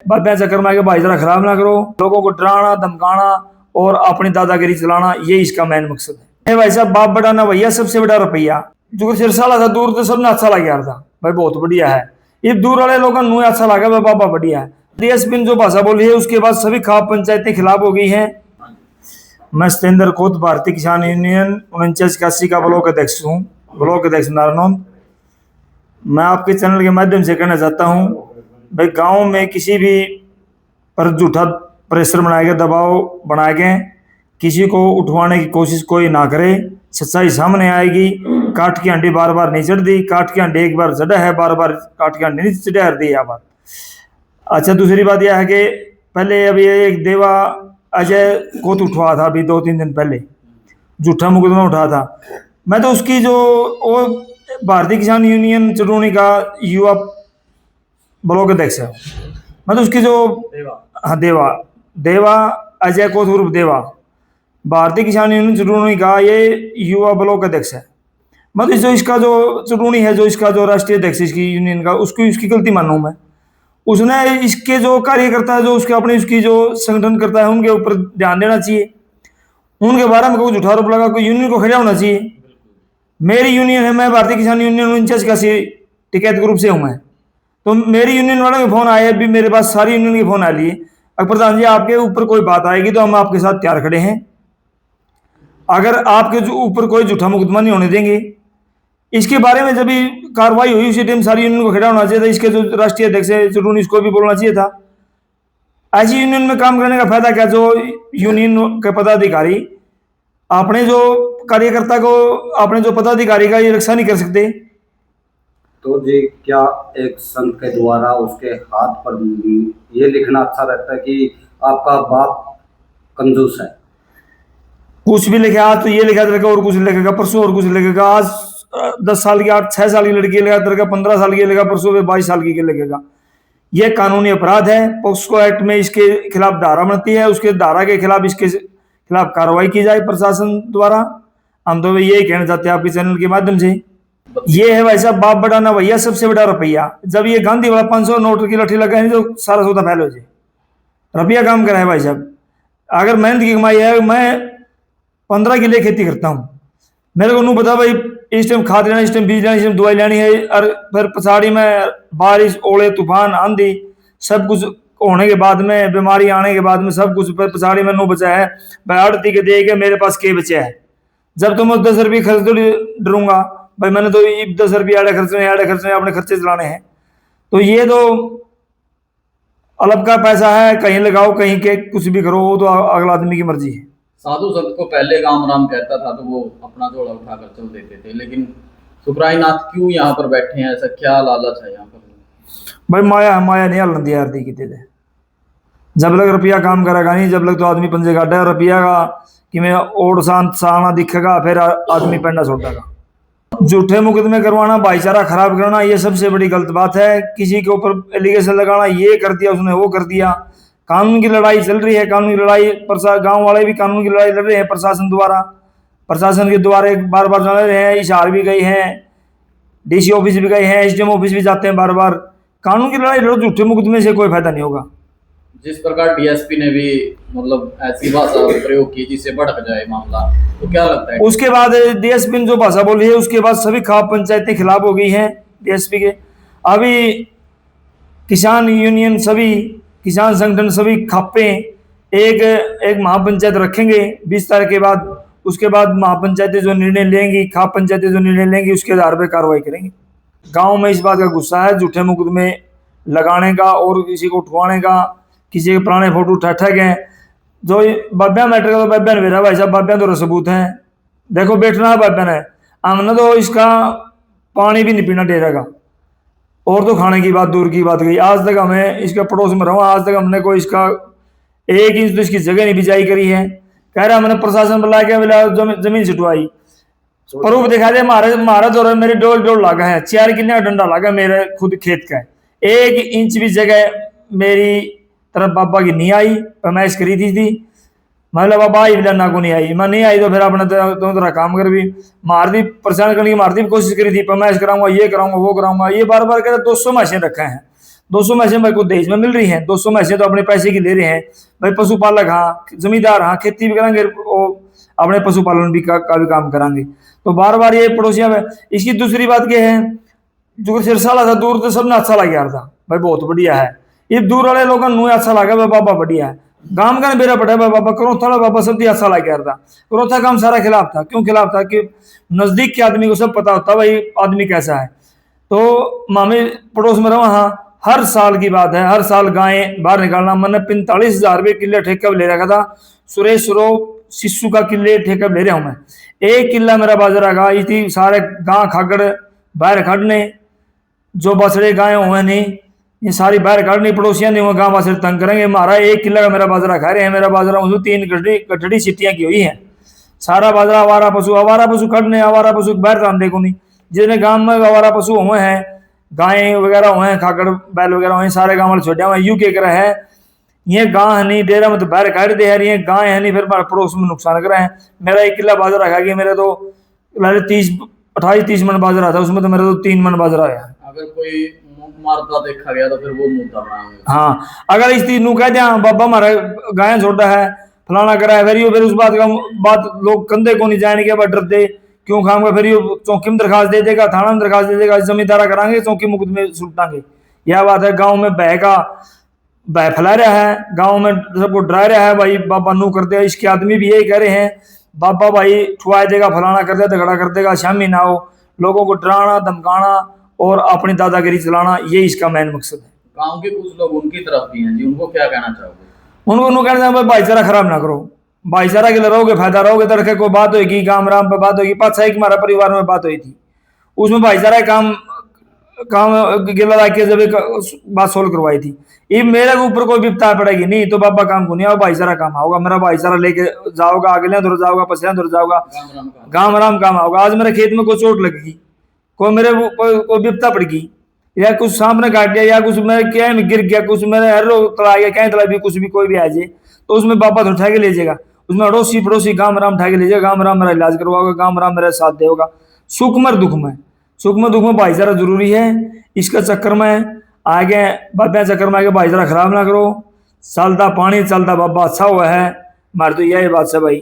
बाबे चक्कर में आके भाईचारा खराब ना करो, लोगों को डराना धमकाना और अपनी दादागिरी चलाना, ये इसका मेन मकसद है। भाई साहब बाप बड़ा ना भैया, सबसे बड़ा रुपया जो सिरसाला था दूर तो सबने अच्छा लग गया था भाई, बहुत बढ़िया है। ये दूर वाले लोगों को अच्छा लगा भाई, बाबा बढ़िया है। डीएसपी जो भाषा बोली है उसके बाद सभी खाप पंचायतें खिलाफ हो गई हैं। मैं सतेंद्र खोत, भारतीय किसान यूनियन 4981 का ब्लॉक अध्यक्ष हूँ, ब्लॉक अध्यक्ष नारनौल। मैं आपके चैनल के माध्यम से कहना चाहता हूँ भाई, गांव में किसी भी पर झूठा प्रेशर बनाया गया, दबाव बनाए गए, किसी को उठवाने की कोशिश कोई ना करे। सच्चाई सामने आएगी। काट की हंडी बार बार नहीं चढ़ती, काट की हंडी एक बार चढ़ा है, बार बार काट की हंडी नहीं चढ़ा दी है बात। अच्छा, दूसरी बात यह है कि पहले अभी एक देवा अजय कोत उठवा था, अभी 2-3 दिन पहले झूठा मुकदमा उठा था। मैं तो उसकी जो वो भारतीय किसान यूनियन चटोनी का युवा ब्लॉक अध्यक्ष है, मैं तो उसकी जो हाँ देवा अजय कोत उर्फ देवा, भारतीय किसान यूनियन चटोनी का ये युवा ब्लॉक अध्यक्ष है। मैं तो जो इसका जो चटोनी है, जो इसका जो राष्ट्रीय अध्यक्ष इसकी यूनियन का, उसकी गलती मानूं मैं। उसने इसके जो कार्यकर्ता है, जो उसके अपने उसकी जो संगठन करता है, उनके ऊपर ध्यान देना चाहिए। उनके बारे में कोई झूठा आरोप लगा, कोई यूनियन को खड़ा होना चाहिए। मेरी यूनियन है, मैं भारतीय किसान यूनियन 4981 टिकैत ग्रुप से हूँ मैं, तो मेरी यूनियन वालों के फोन आए, अभी मेरे पास सारी यूनियन के फोन आ लिए। अगर प्रधान जी आपके ऊपर कोई बात आएगी तो हम आपके साथ तैयार खड़े हैं। अगर आपके जो ऊपर कोई झूठा मुकदमा नहीं होने देंगे। इसके बारे में जब भी कार्रवाई हुई उसी टाइम सारी यूनियन को खड़ा होना चाहिए था। इसके जो राष्ट्रीय अध्यक्ष है चटोनी, इसको भी बोलना चाहिए था। ऐसी यूनियन में काम करने का फायदा क्या, जो यूनियन के पदाधिकारी अपने जो कार्यकर्ता को, अपने जो पदाधिकारी का ये रक्षा नहीं कर सकते। तो जी क्या एक संघ के द्वारा उसके हाथ पर ये लिखना अच्छा रहता है कि आपका बाप कंजूस है? कुछ भी लिखा, आज तो ये लिखा था और कुछ लिखेगा, परसों और कुछ लिखेगा। आज 10 साल की 8-6 साल की लड़की लिखा था, 15 साल की लिखा, परसों में 22 साल की लिखेगा। यह कानूनी अपराध है। पॉक्सो एक्ट में इसके खिलाफ धारा बनती है, उसके धारा के खिलाफ इसके खिलाफ कार्रवाई की जाए प्रशासन द्वारा। हम तो यही कहना चाहते हैं आपके चैनल के माध्यम से। ये है भाई साहब बाप बड़ा ना भैया, सबसे बड़ा रुपया। जब ये गांधी वाला 500 नोट की लठी लगा है जो सारा सौदा फैल हो जाए, रुपया काम करा है भाई साहब। अगर मेहनत की कमाई है, मैं 15 किले खेती करता हूँ, मेरे को नहीं पता भाई इस टाइम खाद लेना, इस टाइम बीज लेना, इस टाइम दवाई लेनी है, और फिर पछाड़ी में बारिश ओले तूफान आंधी सब कुछ होने के बाद में, बीमारी आने के बाद में सब कुछ पछाड़ी में नो बचा है भाई। आड़ती के दे के मेरे पास के बचे है। जब तो मैं 10 रुपये खर्च थोड़ी डरूंगा भाई, मैंने तो 10 रुपये आड़े खर्चने अपने खर्चे चलाने हैं। तो ये तो अलग का पैसा है, कहीं लगाओ कहीं के कुछ भी करो, वो तो अगला आदमी की मर्जी है। साधु संत को पहले राम राम कहता था तो वो अपना थोड़ा उठाकर चल देते थे, लेकिन सुखरायनाथ क्यों यहाँ पर बैठे हैं? ऐसा क्या लालच है यहाँ पर? भाई माया नहीं हलन दिया यार दी थे। जब लग रुपया काम करेगा नहीं, जब लग तो आदमी पंजे काटा रुपया का कि मैं और शांत साना दिखेगा, फिर आदमी पेंडा छोड़ देगा। झूठे मुकदमे करवाना, भाईचारा खराब करना, ये सबसे बड़ी गलत बात है। किसी के ऊपर एलिगेशन लगाना, ये कर दिया उसने, वो कर दिया। कानून की लड़ाई चल रही है, कानून की लड़ाई गांव वाले भी कानून की लड़ाई लड़ रहे हैं प्रशासन द्वारा। प्रशासन के द्वारा बार बार जाने रहे हैं, इशार भी गए हैं, डीसी ऑफिस भी गए हैं, एसडीएम ऑफिस भी जाते हैं बार बार। कानून की लड़ाई लड़ो, झूठे मुकदमे से कोई फायदा नहीं होगा। जिस प्रकार डीएसपी ने भी मतलब ऐसी भाषा प्रयोग की जिससे भड़क जाए मामला, तो क्या लगता है? उसके बाद डीएसपी ने जो भाषा बोली है उसके बाद सभी खाप पंचायतें खिलाफ हो गई हैं डीएसपी के। अभी किसान यूनियन, सभी किसान संगठन, सभी खापे एक महापंचायत रखेंगे 20 तारीख के बाद। उसके बाद महापंचायतें जो निर्णय लेंगी, खाप पंचायतें जो निर्णय लेंगी, उसके आधार पर कार्रवाई करेंगे। गांव में इस बात का गुस्सा है झूठे मुकदमे लगाने का और किसी को उठवाने का, किसी के पुराने फोटो ठहठक हैं। जो बाब्या मैटर का तो बाब्या ने मेरा भाई साहब, बाब्या तो सबूत हैं। देखो बैठना है बाब्या ने, हमने तो इसका पानी भी नहीं पीना डेरा का, और तो खाने की बात दूर की बात गई। आज तक हमें इसके पड़ोस में रहो, आज तक हमने कोई इसका 1 इंच तो इसकी जगह नहीं बिछाई करी है। कह रहा हमने प्रशासन बुला के जमीन छुटवाई, प्रूफ दिखा दे। मारा तो मेरे डोल लागा है, 4 किले का डंडा लागा मेरे खुद खेत का। 1 इंच भी जगह मेरी तरफ बाबा की नहीं आई, पैमाइश करी थी। मतलब बाबा आई बिना को नहीं आई, मैं नहीं आई तो फिर अपने तो काम कर भी मार दी, परेशान करने की मार दी कोशिश करी थी। पैमाइश कराऊंगा, ये कराऊंगा, वो कराऊंगा, ये बार बार कह रहे 200 मशीन रखे हैं। 200 मैसें भाई को देश में मिल रही हैं, 200 मैसें तो अपने पैसे की ले रहे हैं भाई। पशुपालक हाँ, जमींदार हाँ, खेती भी करेंगे और अपने पशुपालन भी का भी काम करेंगे। तो बार बार ये पड़ोसियां में। इसकी दूसरी बात क्या है, जो सिरसाला था दूर तो सबने अच्छा लग यार था भाई, बहुत बढ़िया है। ये दूर वाले लोगों को अच्छा लगा भाई, बाबा बढ़िया है। गांव का बेरा पड़ा भाई बाबा करोथा वाला बाबा सब अच्छा लग यार था। करोथा काम सारा खिलाफ था, क्यों खिलाफ था कि नजदीक के आदमी को सब पता होता भाई आदमी कैसा है। तो मामे पड़ोस में रहा, हाँ हर साल की बात है, हर साल गायें बाहर निकालना। मैंने 45,000 रुपये किले ठेका ले रखा था, सुरेश सुरो शिशु का किले ठेका ले रहा हूं मैं। 1 किला मेरा बाजरा का थी, सारे गां खागड़ बाहर खड़ने, जो बछड़े गाय हुए नहीं ये सारी बाहर काटनी, पड़ोसियां नहीं हुए गांव वासे तंग करेंगे। हमारा 1 किला का मेरा बाजरा खा रहे हैं, मेरा बाजरा उसमें 3 गठड़ी सीटियां की हुई हैं। सारा बाजरा आवारा पशु कटने, आवारा पशु बाहर तान को नहीं। जितने गांव में आवारा पशु हुए हैं, गायें वगैरह हुए हैं, खाकड़ बैल वगैरह हुए हैं, सारे गांव में छोटे हुए। यू के कर है ये गां है नहीं, डेरा में तो बाहर काट दे यार, ये गां है नहीं, फिर पड़ोस में नुकसान कर रहे हैं। मेरा 1 किला बाजरा खा गया, मेरे तो 28-30 मन बाजरा था, उसमें तो मेरा तो 3 मन बाजरा है। अगर कोई मारता देखा गया तो फिर वो मुद्दा बनाएंगे। हाँ, अगर इस तीन कह दिया बाबा हमारा गाय छोटा है फलाना करा है, फिर उस बात लोग कंधे को नहीं जाने के डरते क्यों खाऊंगा, फिर ये चौकी में दरखास्त दे देगा, थाना में दरखास्त दे देगा, जमींदारा कराएंगे, चौकी मुक्त में सुलटाएंगे। यह बात है। गांव में बह फैला रहा है, गांव में सबको डरा रहा है भाई बाबा नू कर दे। इसके आदमी भी यही कह रहे हैं बाबा भाई ठुआ देगा, फलाना कर देगा, झगड़ा कर देगा, शामी ना हो। लोगों को डराना धमकाना और अपनी दादागिरी चलाना, ये इसका मेन मकसद है। गांव के कुछ लोग उनकी तरफ भी हैं जी, उनको क्या कहना चाहोगे? उनको कहना चाहिए भाईचारा खराब ना करो, भाईचारा के लिए रहोगे फायदा रहोगे। तड़के को बात होगी, गांव राम पे बात होगी, 5-6 हमारा परिवार में बात हुई थी, उसमें भाईचारा काम गिला ला के जब एक बात सोल्व करवाई थी। ये मेरे ऊपर कोई विपता पड़ेगी नहीं तो बाबा काम को नहीं आओ, भाईचारा काम आओगा। मेरा भाईचारा लेके जाओगा, आगे दूर जाओगा, पछले दूर जाओगा, गांव राम काम आओगा। आज मेरे खेत में कोई चोट लगेगी, कोई मेरे कोई विपता पड़ेगी, या कुछ सांप ने काट लिया, या कुछ मेरे क्या में गिर गया, कुछ मेरे हर तला गया, क्या तला भी कुछ भी कोई भी आ जाए तो उसमें बाबा तो उठा के ले जाएगा। उसमें अड़ोसी पड़ोसी गांव राम उठा के ले जाएगा, गांव राम मेरा इलाज करवाओगा, गांव राम मेरा साथ देगा। सुख में दुख में भाईचारा जरूरी है। इसका चक्कर में आगे बाबा चक्कर में आगे भाईचारा खराब ना करो। चलता पानी चलता बाबा अच्छा हुआ है, मार तो यही बात है भाई।